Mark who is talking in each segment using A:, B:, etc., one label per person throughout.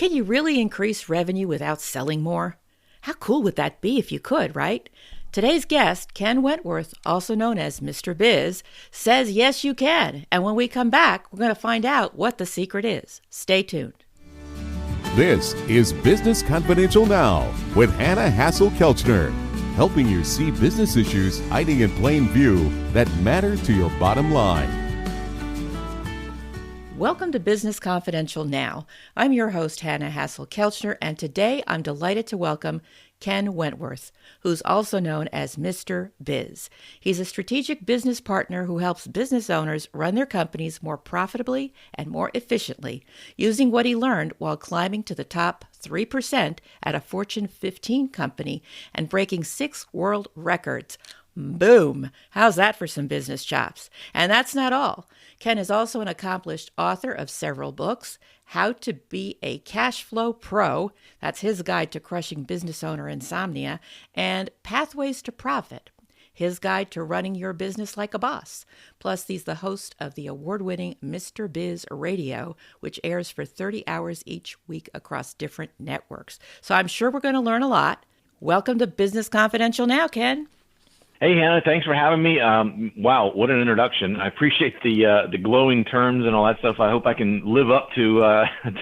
A: Can you really increase revenue without selling more? How cool would that be if you could, right? Today's guest, Ken Wentworth, also known as Mr. Biz, says yes, you can. And when we come back, we're going to find out what the secret is. Stay tuned.
B: This is Business Confidential Now with Hannah Hasl-Kelchner, helping you see business issues hiding in plain view that matter to your bottom line.
A: Welcome to Business Confidential Now. I'm your host, Hannah Hasl-Kelchner, and today I'm delighted to welcome Ken Wentworth, who's also known as Mr. Biz. He's a strategic business partner who helps business owners run their companies more profitably and more efficiently, using what he learned while climbing to the top 3% at a Fortune 15 company and breaking 6 world records. Boom! How's that for some business chops? And that's not all. Ken is also an accomplished author of several books: How to Be a Cash Flow Pro, that's his guide to crushing business owner insomnia, and Pathways to Profit, his guide to running your business like a boss. Plus, he's the host of the award-winning Mr. Biz Radio, which airs for 30 hours each week across different networks. So I'm sure we're going to learn a lot. Welcome to Business Confidential Now, Ken.
C: Hey, Hannah, thanks for having me. Wow, what an introduction. I appreciate the glowing terms and all that stuff. I hope I can live up to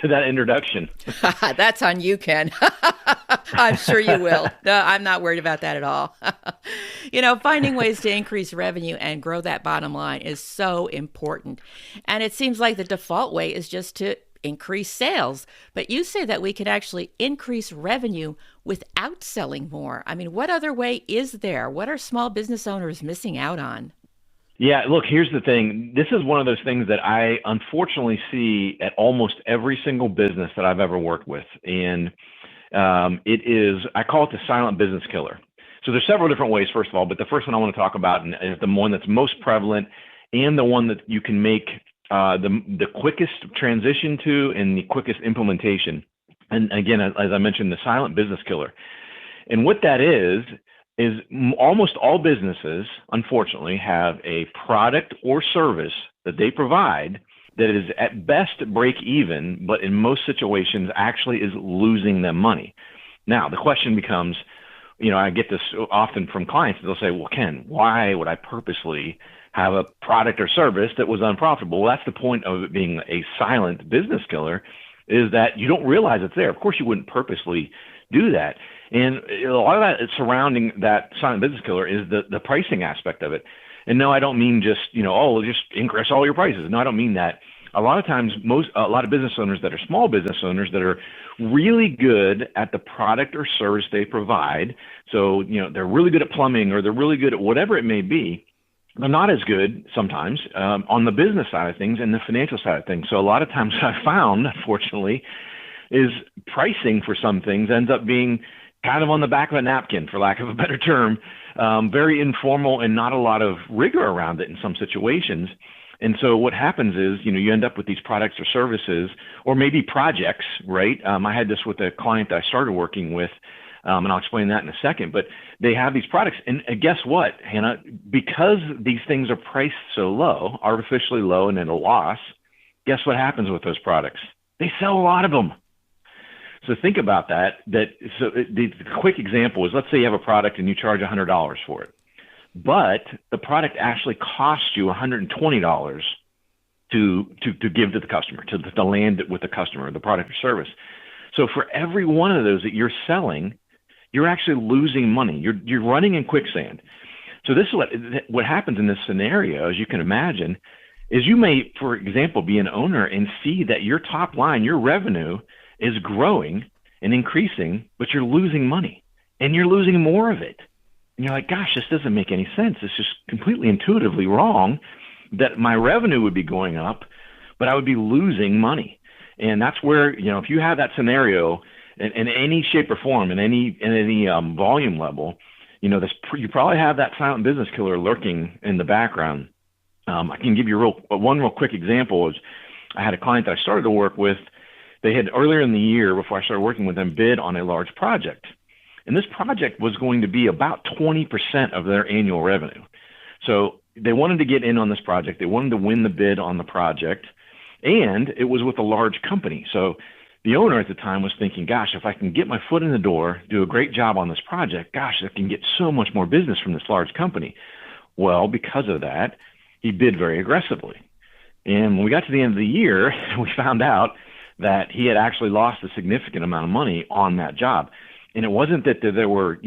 C: that introduction.
A: That's on you, Ken. I'm sure you will. No, I'm not worried about that at all. Finding ways to increase revenue and grow that bottom line is so important. And it seems like the default way is just to increase sales. But you say that we can actually increase revenue without selling more. I mean, what other way is there? What are small business owners missing out on?
C: Yeah, look, here's the thing. This is one of those things that I unfortunately see at almost every single business that I've ever worked with. And I call it the silent business killer. So there's several different ways, first of all, but the first one I want to talk about is the one that's most prevalent and the one that you can make the quickest transition to and the quickest implementation. And again, as I mentioned, the silent business killer. And what that is almost all businesses, unfortunately, have a product or service that they provide that is at best break even, but in most situations actually is losing them money. Now, the question becomes, I get this often from clients. They'll say, well, Ken, why would I purposely have a product or service that was unprofitable? Well, that's the point of it being a silent business killer, is that you don't realize it's there. Of course, you wouldn't purposely do that. And a lot of that surrounding that silent business killer is the pricing aspect of it. And no, I don't mean just, just increase all your prices. No, I don't mean that. A lot of times, a lot of business owners that are small business owners that are really good at the product or service they provide. So, they're really good at plumbing, or they're really good at whatever it may be. They're not as good sometimes on the business side of things and the financial side of things. So a lot of times I've found, unfortunately, is pricing for some things ends up being kind of on the back of a napkin, for lack of a better term, very informal and not a lot of rigor around it in some situations. And so what happens is, you end up with these products or services, or maybe projects, right? I had this with a client that I started working with, and I'll explain that in a second. But they have these products, and guess what, Hannah? Because these things are priced so low, artificially low and at a loss, guess what happens with those products? They sell a lot of them. So think about that. So the quick example is, let's say you have a product and you charge $100 for it, but the product actually costs you $120 to give to the customer, to land with the customer, the product or service. So for every one of those that you're selling, you're actually losing money. You're running in quicksand. So this is what happens in this scenario, as you can imagine, is you may, for example, be an owner and see that your top line, your revenue is growing and increasing, but you're losing money, and you're losing more of it. And you're like, gosh, this doesn't make any sense. It's just completely intuitively wrong that my revenue would be going up, but I would be losing money. And that's where, if you have that scenario in any shape or form, in any volume level, you probably have that silent business killer lurking in the background. I can give you one real quick example. Is I had a client that I started to work with. They had earlier in the year, before I started working with them, bid on a large project. And this project was going to be about 20% of their annual revenue. So they wanted to get in on this project. They wanted to win the bid on the project. And it was with a large company. So the owner at the time was thinking, gosh, if I can get my foot in the door, do a great job on this project, gosh, I can get so much more business from this large company. Well, because of that, he bid very aggressively. And when we got to the end of the year, we found out that he had actually lost a significant amount of money on that job. And it wasn't that there were,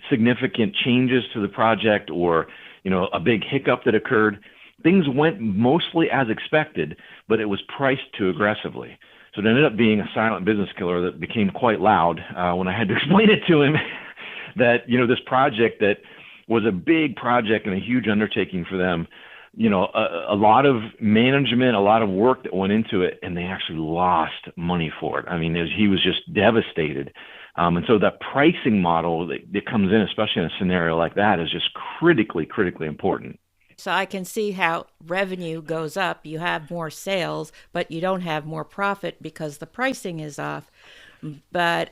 C: significant changes to the project or, a big hiccup that occurred. Things went mostly as expected, but it was priced too aggressively. So it ended up being a silent business killer that became quite loud when I had to explain it to him that, this project that was a big project and a huge undertaking for them, a lot of management, a lot of work that went into it, and they actually lost money for it. I mean, he was just devastated. And so that pricing model that comes in, especially in a scenario like that, is just critically important.
A: So I can see how revenue goes up. You have more sales, but you don't have more profit because the pricing is off. But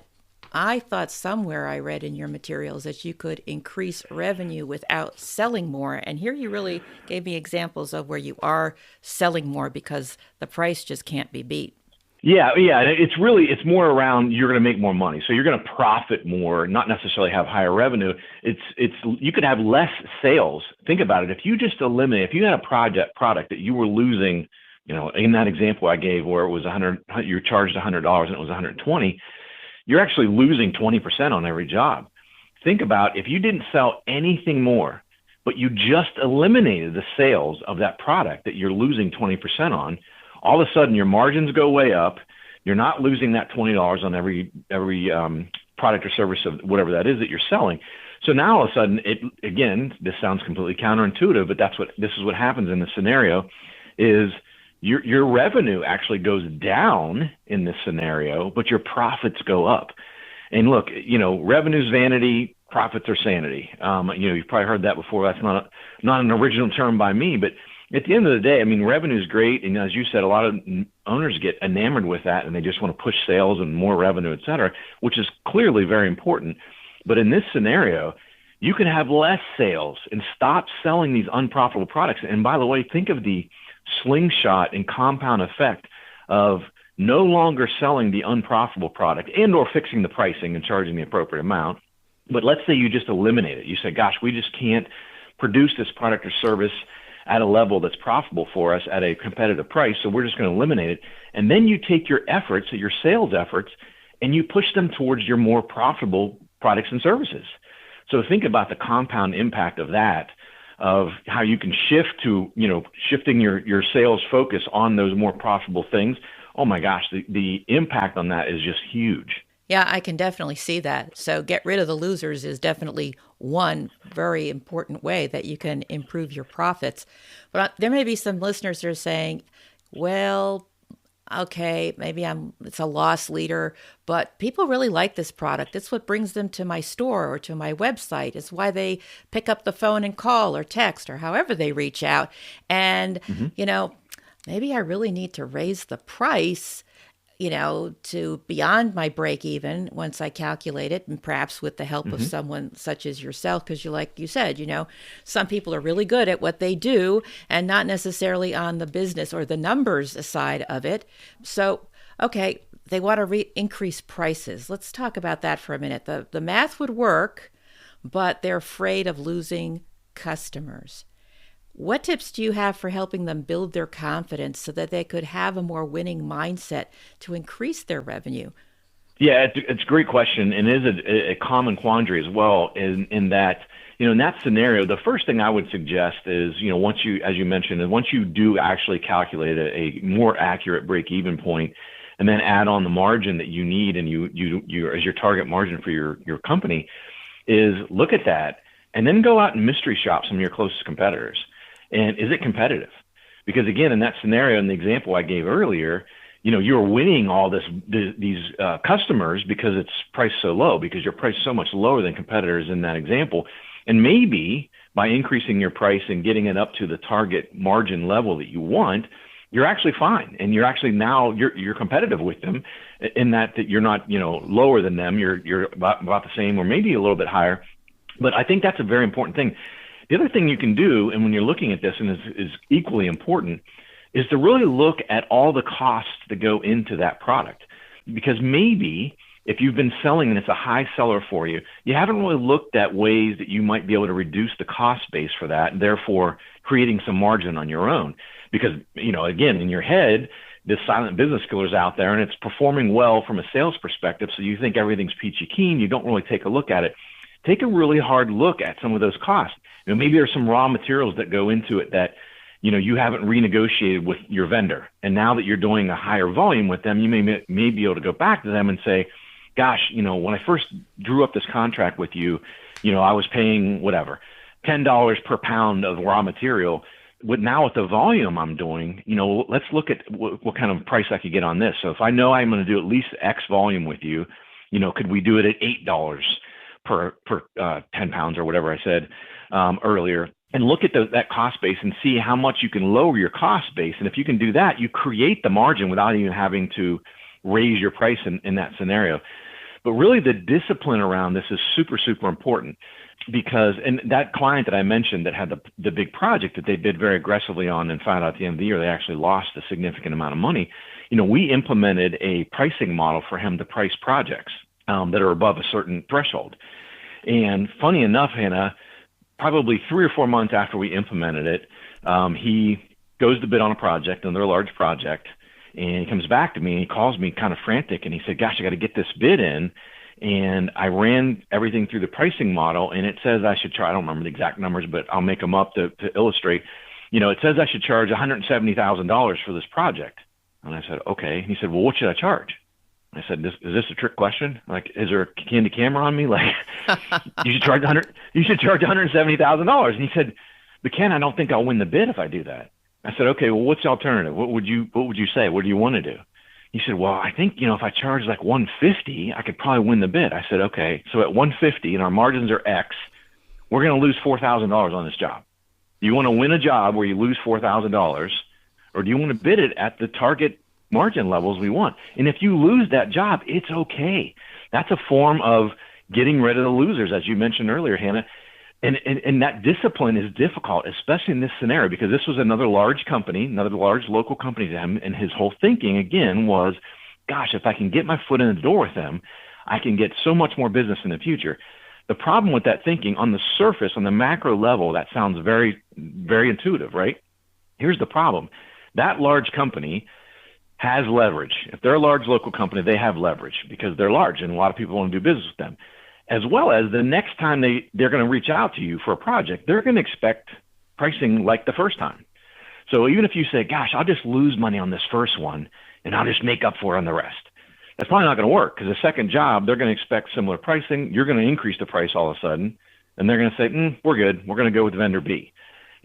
A: I thought somewhere I read in your materials that you could increase revenue without selling more. And here you really gave me examples of where you are selling more because the price just can't be beat.
C: Yeah. It's more around you're going to make more money. So you're going to profit more, not necessarily have higher revenue. You could have less sales. Think about it. If you just if you had a product that you were losing, in that example I gave where it was you charged $100 and it was $120, you're actually losing 20% on every job. Think about if you didn't sell anything more, but you just eliminated the sales of that product that you're losing 20% on, all of a sudden your margins go way up. You're not losing that $20 on every product or service of whatever that is that you're selling. So now all of a sudden, this sounds completely counterintuitive, but this is what happens in this scenario is your revenue actually goes down in this scenario, but your profits go up. And look, revenue's vanity, profits are sanity. You've probably heard that before. That's not an original term by me, but at the end of the day, I mean, revenue is great. And as you said, a lot of owners get enamored with that and they just want to push sales and more revenue, et cetera, which is clearly very important. But in this scenario, you can have less sales and stop selling these unprofitable products. And by the way, think of the slingshot and compound effect of no longer selling the unprofitable product and or fixing the pricing and charging the appropriate amount. But let's say you just eliminate it. You say, gosh, we just can't produce this product or service at a level that's profitable for us at a competitive price, so we're just going to eliminate it. And then you take your efforts, your sales efforts, and you push them towards your more profitable products and services. So think about the compound impact of that, of how you can shift to, shifting your sales focus on those more profitable things. Oh my gosh, the impact on that is just huge.
A: Yeah, I can definitely see that. So get rid of the losers is definitely one very important way that you can improve your profits. But there may be some listeners that are saying, well, okay, maybe it's a loss leader, but people really like this product. It's what brings them to my store or to my website. It's why they pick up the phone and call or text or however they reach out. And, maybe I really need to raise the price to beyond my break even once I calculate it, and perhaps with the help of someone such as yourself, because like you said, some people are really good at what they do and not necessarily on the business or the numbers side of it. So, okay, they want to increase prices. Let's talk about that for a minute. The math would work, but they're afraid of losing customers. What tips do you have for helping them build their confidence so that they could have a more winning mindset to increase their revenue?
C: Yeah, it's a great question, and it is a common quandary as well in that, in that scenario, the first thing I would suggest is, once you, as you mentioned, once you do actually calculate a more accurate break-even point and then add on the margin that you need and you as your target margin for your company, is look at that and then go out and mystery shop some of your closest competitors. And is it competitive? Because again, in that scenario, in the example I gave earlier, you're winning all these customers because it's priced so low, because your price is so much lower than competitors in that example. And maybe by increasing your price and getting it up to the target margin level that you want, you're actually fine. And you're actually now you're competitive with them in that you're not, lower than them. You're about the same or maybe a little bit higher. But I think that's a very important thing. The other thing you can do, and when you're looking at this, and is equally important, is to really look at all the costs that go into that product. because maybe if you've been selling and it's a high seller for you, you haven't really looked at ways that you might be able to reduce the cost base for that, and therefore creating some margin on your own. Because, again, in your head, this silent business killer is out there and it's performing well from a sales perspective. So you think everything's peachy keen. You don't really take a look at it. Take a really hard look at some of those costs. Maybe there's some raw materials that go into it that, you haven't renegotiated with your vendor. And now that you're doing a higher volume with them, you may be able to go back to them and say, gosh, when I first drew up this contract with you, I was paying whatever, $10 per pound of raw material. Now with the volume I'm doing, let's look at what kind of price I could get on this. So if I know I'm going to do at least X volume with you, could we do it at $8 per 10 pounds or whatever I said earlier? And look at that cost base and see how much you can lower your cost base. And if you can do that, you create the margin without even having to raise your price in that scenario. But really the discipline around this is super, super important, because, and that client that I mentioned that had the big project that they bid very aggressively on and found out at the end of the year, they actually lost a significant amount of money. We implemented a pricing model for him to price projects that are above a certain threshold. And funny enough, Hannah, probably 3 or 4 months after we implemented it, he goes to bid on a project, another large project, and he comes back to me and he calls me kind of frantic and he said, gosh, I got to get this bid in. And I ran everything through the pricing model, and it says I should charge, I don't remember the exact numbers, but I'll make them up to illustrate. It says I should charge $170,000 for this project. And I said, okay. And he said, well, what should I charge? I said, is this a trick question? Like, is there a candy camera on me? Like, you should charge $170,000. And he said, but Ken, I don't think I'll win the bid if I do that. I said, okay, well, what's the alternative? What would you say? What do you want to do? He said, well, I think, if I charge like $150, I could probably win the bid. I said, okay, so at $150 and our margins are X, we're going to lose $4,000 on this job. Do you want to win a job where you lose $4,000, or do you want to bid it at the target margin levels we want? And if you lose that job, it's okay. That's a form of getting rid of the losers, as you mentioned earlier, Hannah. And that discipline is difficult, especially in this scenario, because this was another large company, another large local company to him. And his whole thinking, again, was, gosh, if I can get my foot in the door with them, I can get so much more business in the future. The problem with that thinking, on the surface, on the macro level, that sounds very, very intuitive, right? Here's the problem. That large company has leverage. If they're a large local company, they have leverage because they're large and a lot of people want to do business with them. As well as the next time they're going to reach out to you for a project, they're going to expect pricing like the first time. So even if you say, gosh, I'll just lose money on this first one and I'll just make up for it on the rest, that's probably not going to work, because the second job, they're going to expect similar pricing. You're going to increase the price all of a sudden, and they're going to say, we're good. We're going to go with vendor B.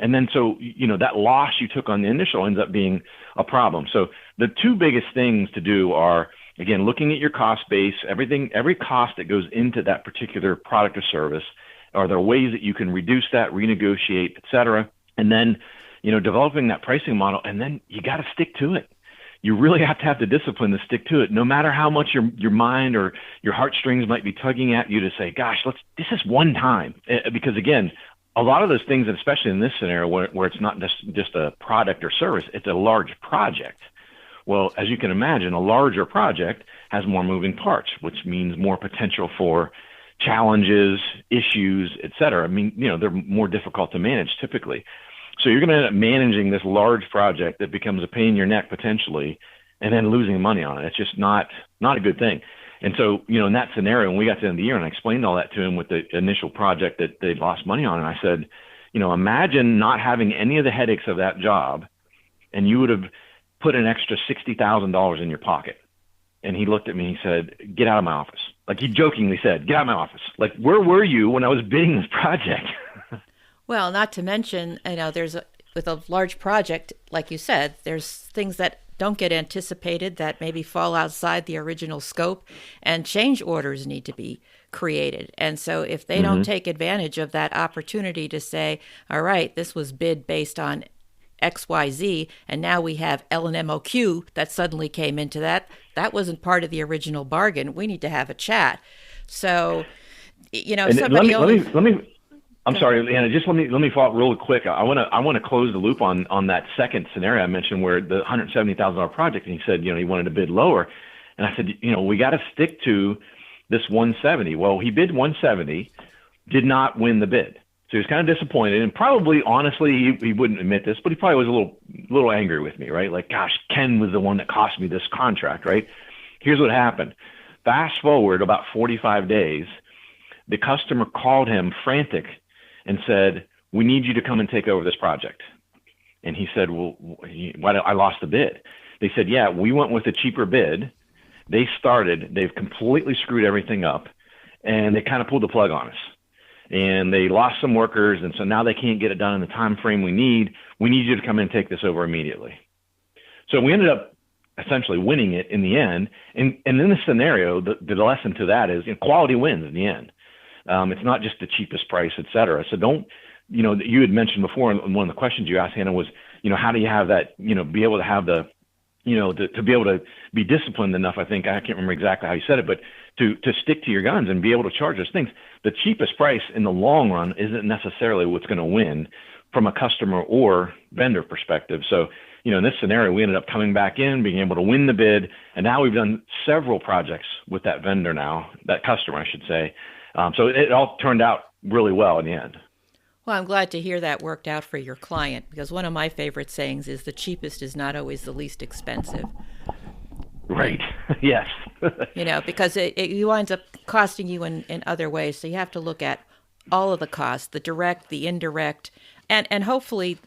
C: And then so, that loss you took on the initial ends up being a problem. So the two biggest things to do are, again, looking at your cost base, every cost that goes into that particular product or service. Are there ways that you can reduce that, renegotiate, et cetera? And then, developing that pricing model, and then you got to stick to it. You really have to have the discipline to stick to it, no matter how much your mind or your heartstrings might be tugging at you to say, gosh, this is one time. Because again, a lot of those things, especially in this scenario where it's not just a product or service, it's a large project. Well, as you can imagine, a larger project has more moving parts, which means more potential for challenges, issues, et cetera. I mean, they're more difficult to manage typically. So you're going to end up managing this large project that becomes a pain in your neck potentially, and then losing money on it. It's just not a good thing. And so, in that scenario, when we got to the end of the year and I explained all that to him with the initial project that they'd lost money on, and I said, imagine not having any of the headaches of that job, and you would have put an extra $60,000 in your pocket. And he looked at me and he said, get out of my office. Like, he jokingly said, get out of my office. Like, where were you when I was bidding this project?
A: Well, not to mention, with a large project, like you said, there's things that don't get anticipated that maybe fall outside the original scope, and change orders need to be created. And so if they don't take advantage of that opportunity to say, all right, this was bid based on XYZ, and now we have L&MOQ that suddenly came into that wasn't part of the original bargain. We need to have a chat. So, somebody
C: let me I'm sorry, Anna, just let me follow up real quick. I want to close the loop on that second scenario I mentioned, where the $170,000 project, and he said, he wanted to bid lower. And I said, we got to stick to this 170. Well, he bid 170, did not win the bid. So he was kind of disappointed, and probably, honestly, he wouldn't admit this, but he probably was a little angry with me, right? Like, gosh, Ken was the one that cost me this contract, right? Here's what happened. Fast forward about 45 days, the customer called him frantic and said, we need you to come and take over this project. And he said, well, I lost the bid. They said, yeah, we went with a cheaper bid. They've completely screwed everything up, and they kind of pulled the plug on us. And they lost some workers, and so now they can't get it done in the time frame we need. We need you to come in and take this over immediately. So we ended up essentially winning it in the end. And in this scenario, the lesson to that is quality wins in the end. It's not just the cheapest price, et cetera. So don't, you had mentioned before, and one of the questions you asked, Hannah, was, how do you have that, be able to have the, to be able to be disciplined enough, I think, I can't remember exactly how you said it, but to stick to your guns and be able to charge those things. The cheapest price in the long run isn't necessarily what's going to win from a customer or vendor perspective. So, in this scenario, we ended up coming back in, being able to win the bid, and now we've done several projects with that vendor now, that customer, I should say. So it all turned out really well in the end.
A: Well, I'm glad to hear that worked out for your client, because one of my favorite sayings is the cheapest is not always the least expensive.
C: Right. Yes.
A: Because it winds up costing you in other ways. So you have to look at all of the costs, the direct, the indirect, and hopefully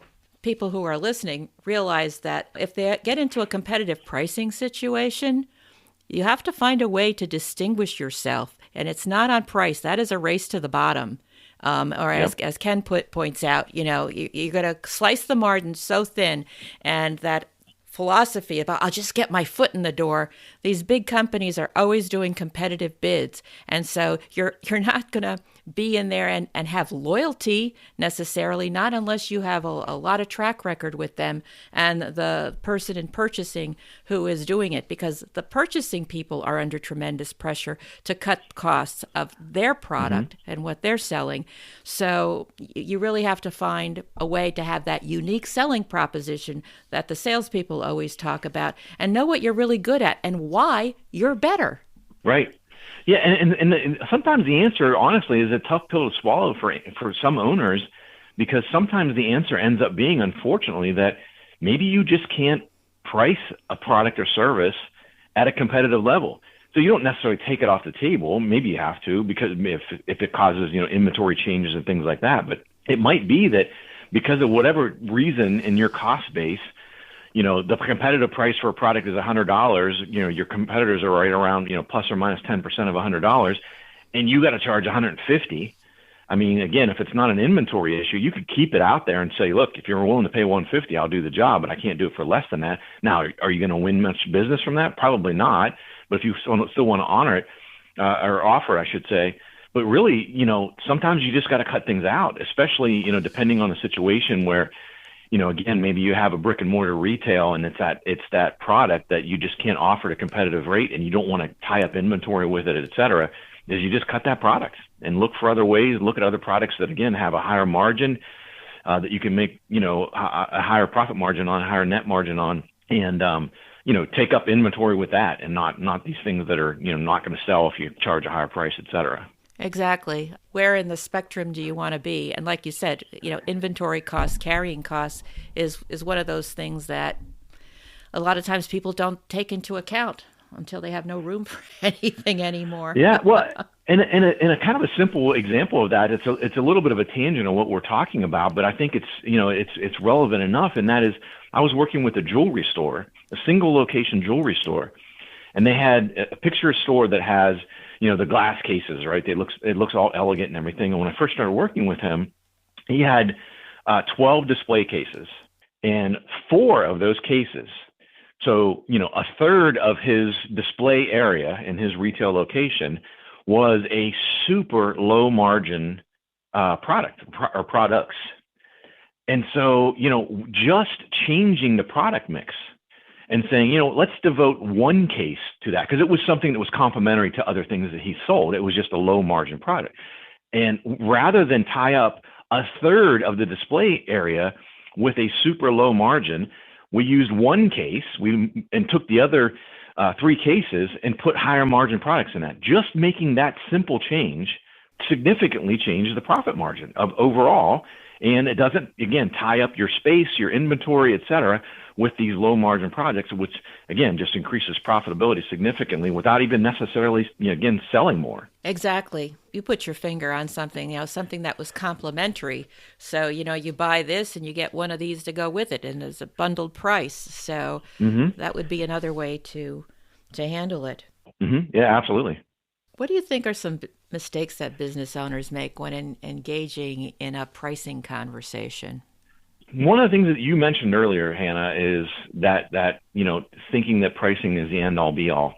A: people who are listening realize that if they get into a competitive pricing situation, you have to find a way to distinguish yourself. And it's not on price. That is a race to the bottom. As Ken points out, you're going to slice the margin so thin, and that philosophy about I'll just get my foot in the door. These big companies are always doing competitive bids, and so you're not going to be in there and have loyalty necessarily, not unless you have a lot of track record with them and the person in purchasing who is doing it, because the purchasing people are under tremendous pressure to cut costs of their product and what they're selling. So you really have to find a way to have that unique selling proposition that the salespeople always talk about, and know what you're really good at and why you're better.
C: Right. Yeah, and sometimes the answer, honestly, is a tough pill to swallow for some owners, because sometimes the answer ends up being, unfortunately, that maybe you just can't price a product or service at a competitive level. So you don't necessarily take it off the table. Maybe you have to, because if it causes inventory changes and things like that. But it might be that because of whatever reason in your cost base, the competitive price for a product is $100. Your competitors are right around, plus or minus 10% of $100, and you got to charge $150. I mean, again, if it's not an inventory issue, you could keep it out there and say, look, if you're willing to pay $150, I'll do the job, but I can't do it for less than that. Now, are you going to win much business from that? Probably not. But if you still want to honor it, or offer, I should say. But really, sometimes you just got to cut things out, especially, depending on the situation where, again, maybe you have a brick and mortar retail and it's that product that you just can't offer at a competitive rate, and you don't want to tie up inventory with it, et cetera, is you just cut that product and look for other ways, look at other products that, again, have a higher margin, that you can make, a higher profit margin on, a higher net margin on, and, take up inventory with that, and not these things that are, not going to sell if you charge a higher price, et cetera.
A: Exactly. Where in the spectrum do you want to be? And like you said, inventory costs, carrying costs is one of those things that a lot of times people don't take into account until they have no room for anything anymore.
C: Yeah, well, and a kind of a simple example of that, it's a little bit of a tangent on what we're talking about, but I think it's relevant enough, and that is, I was working with a jewelry store, a single location jewelry store, and they had a picture store that has the glass cases, right? It looks all elegant and everything. And when I first started working with him, he had 12 display cases, and 4 of those cases. So, a third of his display area in his retail location was a super low margin product or products. And so, just changing the product mix and saying, let's devote one case to that, because it was something that was complementary to other things that he sold. It was just a low margin product. And rather than tie up a third of the display area with a super low margin, we used one case and took the other three cases and put higher margin products in that. Just making that simple change significantly changes the profit margin of overall. And it doesn't, again, tie up your space, your inventory, et cetera, with these low margin projects, which, again, just increases profitability significantly without even necessarily, again, selling more.
A: Exactly. You put your finger on something, something that was complementary. So, you buy this and you get one of these to go with it, and it's a bundled price. So that would be another way to handle it.
C: Yeah, absolutely.
A: What do you think are some mistakes that business owners make when engaging in a pricing conversation?
C: One of the things that you mentioned earlier, Hannah, is that thinking that pricing is the end all be all.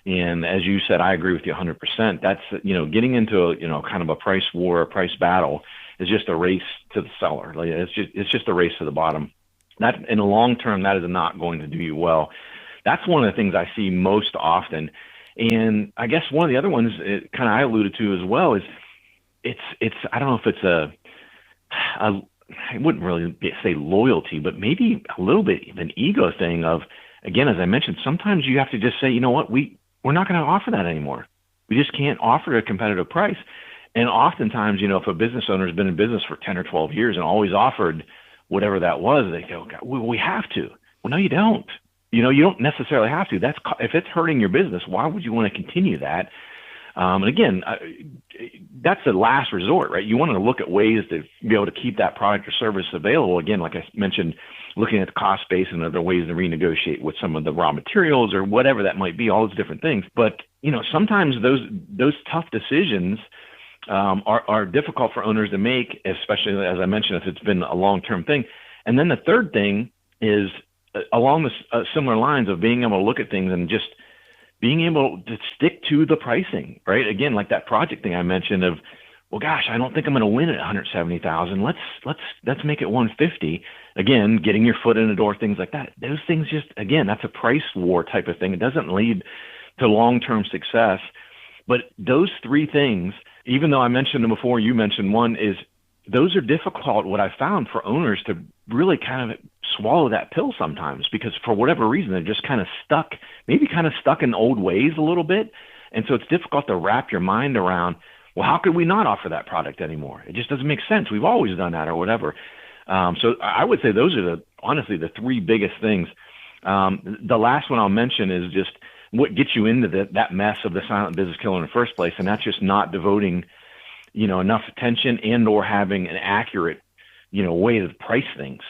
C: And as you said, I agree with you 100%. That's, getting into a, kind of a price war, a price battle is just a race to the seller. Like it's just a race to the bottom. That in the long term, that is not going to do you well. That's one of the things I see most often. And I guess one of the other ones I alluded to as well is it's I don't know if it's I wouldn't really say loyalty, but maybe a little bit of an ego thing of, again, as I mentioned, sometimes you have to just say, you know what, we're not going to offer that anymore. We just can't offer a competitive price. And oftentimes, if a business owner has been in business for 10 or 12 years and always offered whatever that was, they go, we have to. Well, no, you don't. You don't necessarily have to. If it's hurting your business, why would you want to continue that? And again, that's the last resort, right? You want to look at ways to be able to keep that product or service available. Again, like I mentioned, looking at the cost base and other ways to renegotiate with some of the raw materials or whatever that might be, all those different things. But, sometimes those tough decisions are difficult for owners to make, especially, as I mentioned, if it's been a long-term thing. And then the third thing is along the similar lines of being able to look at things and just being able to stick to the pricing, right? Again, like that project thing I mentioned of, well, gosh, I don't think I'm going to win at 170,000. Let's make it 150. Again, getting your foot in the door, things like that. Those things just, again, that's a price war type of thing. It doesn't lead to long-term success. But those three things, even though I mentioned them before, you mentioned one, is those are difficult, what I found, for owners to really kind of swallow that pill sometimes, because for whatever reason, they're just kind of stuck in old ways a little bit. And so it's difficult to wrap your mind around, well, how could we not offer that product anymore? It just doesn't make sense. We've always done that or whatever. So I would say those are honestly the three biggest things. The last one I'll mention is just what gets you into that mess of the silent business killer in the first place. And that's just not devoting, enough attention and or having an accurate, way to price things.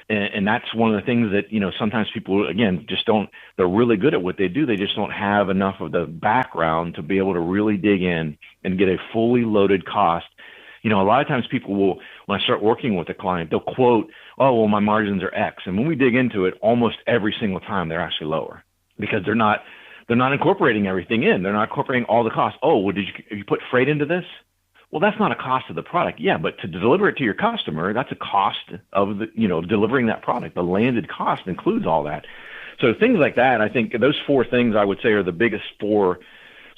C: And that's one of the things that, sometimes people, again, just don't, they're really good at what they do. They just don't have enough of the background to be able to really dig in and get a fully loaded cost. A lot of times people will, when I start working with a client, they'll quote, oh, well, my margins are X. And when we dig into it, almost every single time they're actually lower because they're not incorporating everything in. They're not incorporating all the costs. Oh, well, did you put freight into this? Well, that's not a cost of the product. Yeah, but to deliver it to your customer, that's a cost of delivering that product. The landed cost includes all that. So things like that, I think those four things I would say are the biggest four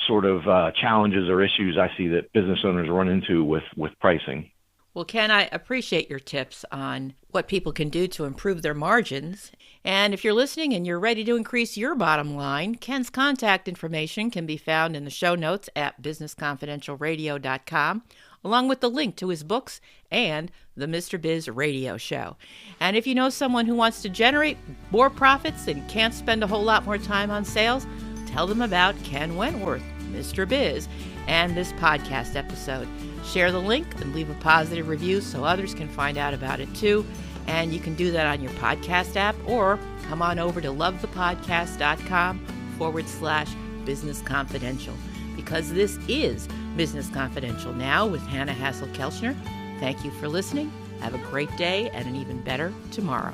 C: sort of challenges or issues I see that business owners run into with pricing.
A: Well, Ken, I appreciate your tips on what people can do to improve their margins. And if you're listening and you're ready to increase your bottom line, Ken's contact information can be found in the show notes at businessconfidentialradio.com, along with the link to his books and the Mr. Biz radio show. And if you know someone who wants to generate more profits and can't spend a whole lot more time on sales, tell them about Ken Wentworth, Mr. Biz, and this podcast episode. Share the link and leave a positive review so others can find out about it too. And you can do that on your podcast app or come on over to lovethepodcast.com/Business Confidential, because this is Business Confidential Now with Hannah Hasl-Kelchner. Thank you for listening. Have a great day and an even better tomorrow.